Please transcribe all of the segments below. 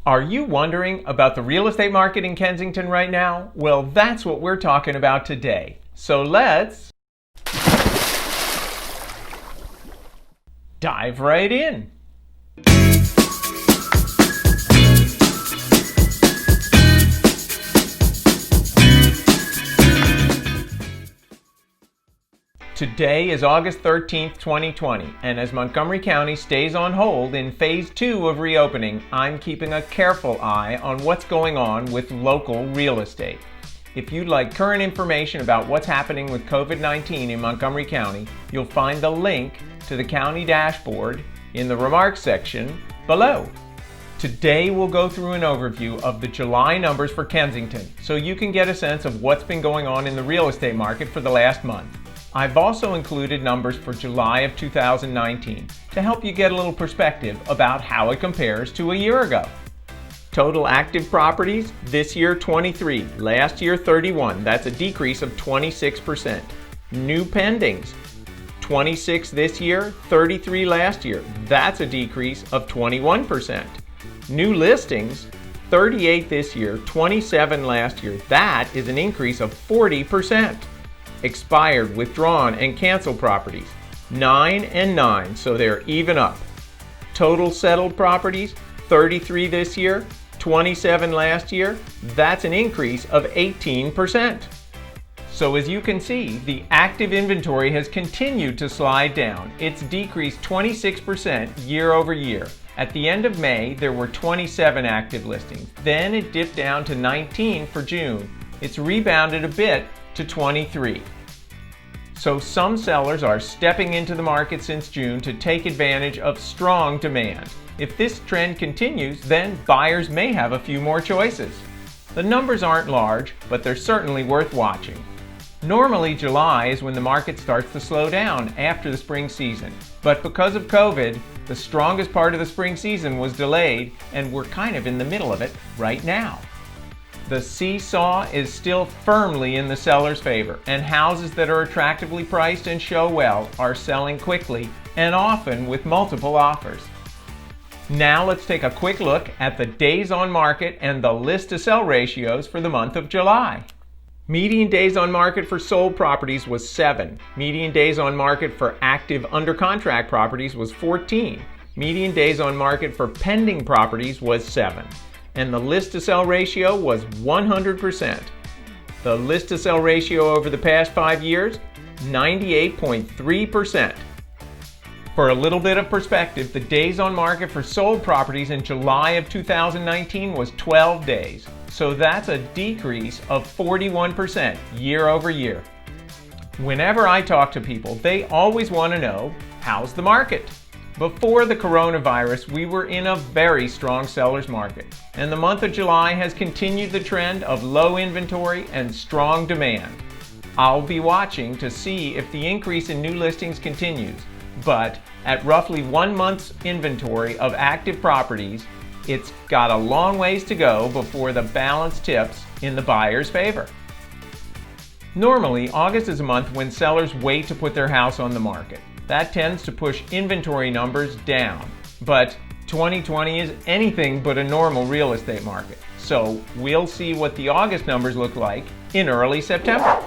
Are you wondering about the real estate market in Kensington right now? Well, that's what we're talking about today. So let's dive right in. Today is August 13th, 2020, and as Montgomery County stays on hold in Phase 2 of reopening, I'm keeping a careful eye on what's going on with local real estate. If you'd like current information about what's happening with COVID-19 in Montgomery County, you'll find the link to the county dashboard in the remarks section below. Today we'll go through an overview of the July numbers for Kensington, so you can get a sense of what's been going on in the real estate market for the last month. I've also included numbers for July of 2019 to help you get a little perspective about how it compares to a year ago. Total active properties, this year 23, last year 31, that's a decrease of 26%. New pendings, 26 this year, 33 last year, that's a decrease of 21%. New listings, 38 this year, 27 last year, that is an increase of 40%. Expired, withdrawn, and canceled properties, 9 and 9, so they're even up. Total settled properties, 33 this year, 27 last year, that's an increase of 18%. So as you can see, the active inventory has continued to slide down. It's decreased 26% year over year. At the end of May, there were 27 active listings. Then it dipped down to 19 for June. It's rebounded a bit to 23. So some sellers are stepping into the market since June to take advantage of strong demand. If this trend continues, then buyers may have a few more choices. The numbers aren't large, but they're certainly worth watching. Normally July is when the market starts to slow down after the spring season. But because of COVID, the strongest part of the spring season was delayed, and we're kind of in the middle of it right now. The seesaw is still firmly in the seller's favor, and houses that are attractively priced and show well are selling quickly and often with multiple offers. Now let's take a quick look at the days on market and the list to sell ratios for the month of July. Median days on market for sold properties was 7. Median days on market for active under contract properties was 14. Median days on market for pending properties was 7. And the list to sell ratio was 100%. The list to sell ratio over the past 5 years, 98.3%. For a little bit of perspective, the days on market for sold properties in July of 2019 was 12 days. So that's a decrease of 41% year over year. Whenever I talk to people, they always want to know, how's the market? Before the coronavirus, we were in a very strong seller's market, and the month of July has continued the trend of low inventory and strong demand. I'll be watching to see if the increase in new listings continues, but at roughly 1 month's inventory of active properties, it's got a long ways to go before the balance tips in the buyer's favor. Normally, August is a month when sellers wait to put their house on the market. That tends to push inventory numbers down. But 2020 is anything but a normal real estate market. So we'll see what the August numbers look like in early September.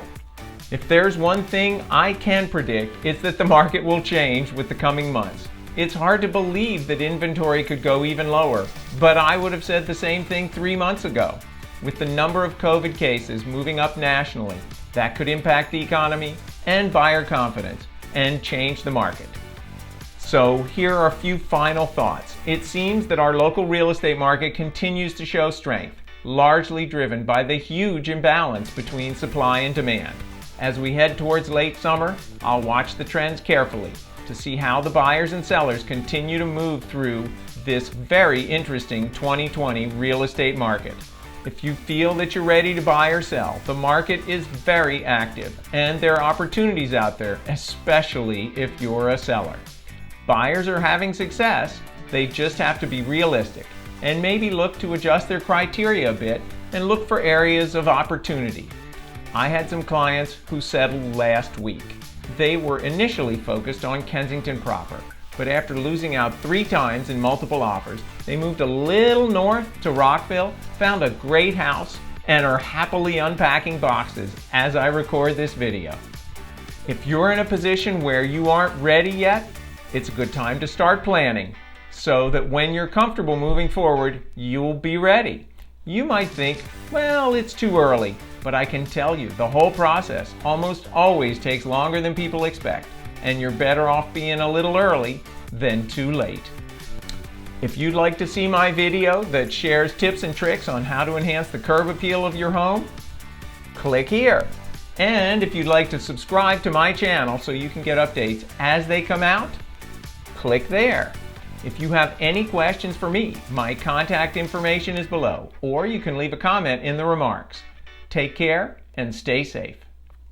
If there's one thing I can predict, it's that the market will change with the coming months. It's hard to believe that inventory could go even lower, but I would have said the same thing 3 months ago. With the number of COVID cases moving up nationally, that could impact the economy and buyer confidence and change the market. So here are a few final thoughts. It seems that our local real estate market continues to show strength, largely driven by the huge imbalance between supply and demand. As we head towards late summer, I'll watch the trends carefully to see how the buyers and sellers continue to move through this very interesting 2020 real estate market. If you feel that you're ready to buy or sell, the market is very active and there are opportunities out there, especially if you're a seller. Buyers are having success, they just have to be realistic and maybe look to adjust their criteria a bit and look for areas of opportunity. I had some clients who settled last week. They were initially focused on Kensington proper, but after losing out 3 times in multiple offers, they moved a little north to Rockville, found a great house, and are happily unpacking boxes as I record this video. If you're in a position where you aren't ready yet, it's a good time to start planning so that when you're comfortable moving forward, you'll be ready. You might think, well, it's too early, but I can tell you the whole process almost always takes longer than people expect, and you're better off being a little early than too late. If you'd like to see my video that shares tips and tricks on how to enhance the curb appeal of your home, click here. And if you'd like to subscribe to my channel so you can get updates as they come out, click there. If you have any questions for me, my contact information is below, or you can leave a comment in the remarks. Take care and stay safe.